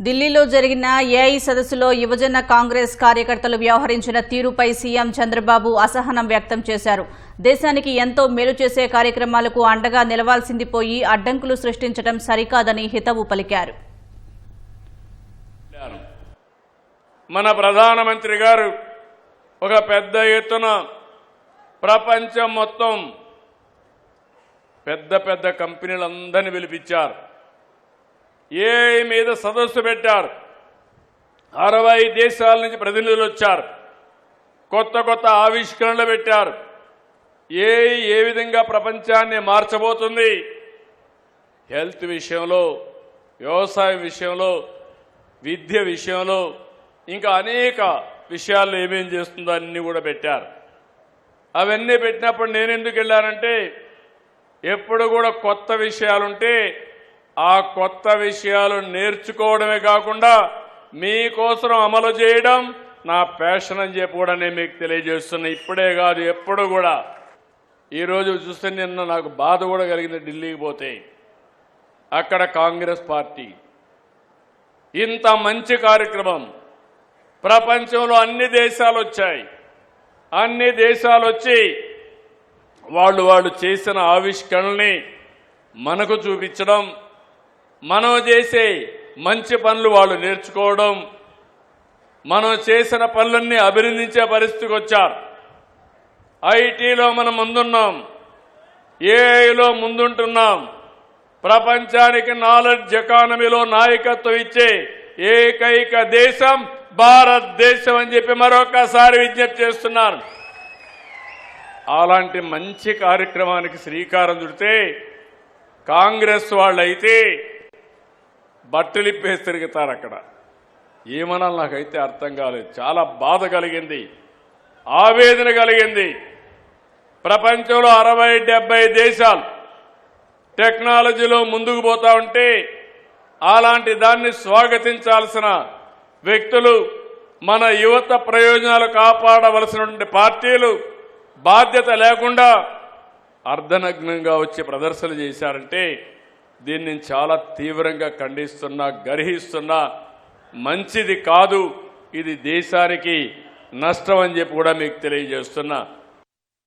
ఢిల్లీలో జరిగిన ఏఐ సదస్సులో యువజన కాంగ్రెస్ కార్యకర్తలు వ్యవహరించిన తీరుపై సీఎం చంద్రబాబు అసహనం వ్యక్తం చేశారు. దేశానికి ఎంతో మేలు చేసే కార్యక్రమాలకు అండగా నిలవాల్సింది పోయి అడ్డంకులు సృష్టించడం సరికాదని హితవు పలికారు. మన ప్రధానమంత్రి గారు ఒక పెద్ద ఎత్తున ప్రపంచం మొత్తం పెద్ద పెద్ద కంపెనీలందరినీ పిలిపించారు. ఏఐ మీద సదస్సు పెట్టారు. 60 దేశాల నుంచి ప్రతినిధులు వచ్చారు. కొత్త కొత్త ఆవిష్కరణలు పెట్టారు. ఏఐ ఏ విధంగా ప్రపంచాన్ని మార్చబోతుంది, హెల్త్ విషయంలో, వ్యవసాయం విషయంలో, విద్య విషయంలో, ఇంకా అనేక విషయాల్లో ఏమేం చేస్తుందో అన్నీ కూడా పెట్టారు. అవన్నీ పెట్టినప్పుడు నేను ఎందుకు వెళ్ళానంటే, ఎప్పుడు కూడా కొత్త విషయాలుంటే ఆ కొత్త విషయాలు నేర్చుకోవడమే కాకుండా మీకోసం అమలు చేయడం నా ప్యాషన్ అని చెప్పి కూడా నేను మీకు తెలియజేస్తున్నా. ఇప్పుడే కాదు, ఎప్పుడు కూడా. ఈరోజు చూస్తే నిన్న నాకు బాధ కూడా కలిగింది. ఢిల్లీకి పోతే అక్కడ కాంగ్రెస్ పార్టీ ఇంత మంచి కార్యక్రమం, ప్రపంచంలో అన్ని దేశాలు వచ్చాయి. అన్ని దేశాలు వచ్చి వాళ్ళు చేసిన ఆవిష్కరణల్ని మనకు చూపించడం, మనం చేసే మంచి పనులు వాళ్ళు నేర్చుకోవడం, మనం చేసిన పనులన్నీ అభినందించే పరిస్థితికి వచ్చారు. ఐటీలో మనం ముందున్నాం, ఏఐలో ముందుంటున్నాం. ప్రపంచానికి నాలెడ్జ్ ఎకానమీలో నాయకత్వం ఇచ్చే ఏకైక దేశం భారతదేశం అని చెప్పి మరొకసారి విజ్ఞప్తి చేస్తున్నాను. అలాంటి మంచి కార్యక్రమానికి శ్రీకారం చుడితే కాంగ్రెస్ వాళ్ళైతే బట్టలిప్పేసి తిరుగుతారు. అక్కడ ఏమనాలి నాకైతే అర్థం కాలేదు. చాలా బాధ కలిగింది, ఆవేదన కలిగింది. ప్రపంచంలో 60-70 దేశాలు టెక్నాలజీలో ముందుకు పోతా ఉంటే అలాంటి దాన్ని స్వాగతించాల్సిన వ్యక్తులు, మన యువత ప్రయోజనాలు కాపాడవలసినటువంటి పార్టీలు బాధ్యత లేకుండా అర్ధనగ్నంగా వచ్చి ప్రదర్శన చేశారంటే దీన్ని చాలా తీవ్రంగా ఖండిస్తున్నా, గర్హిస్తున్నా. మంచిది కాదు, ఇది దేశానికి నష్టం అని చెప్పి కూడా మీకు తెలియజేస్తున్నా.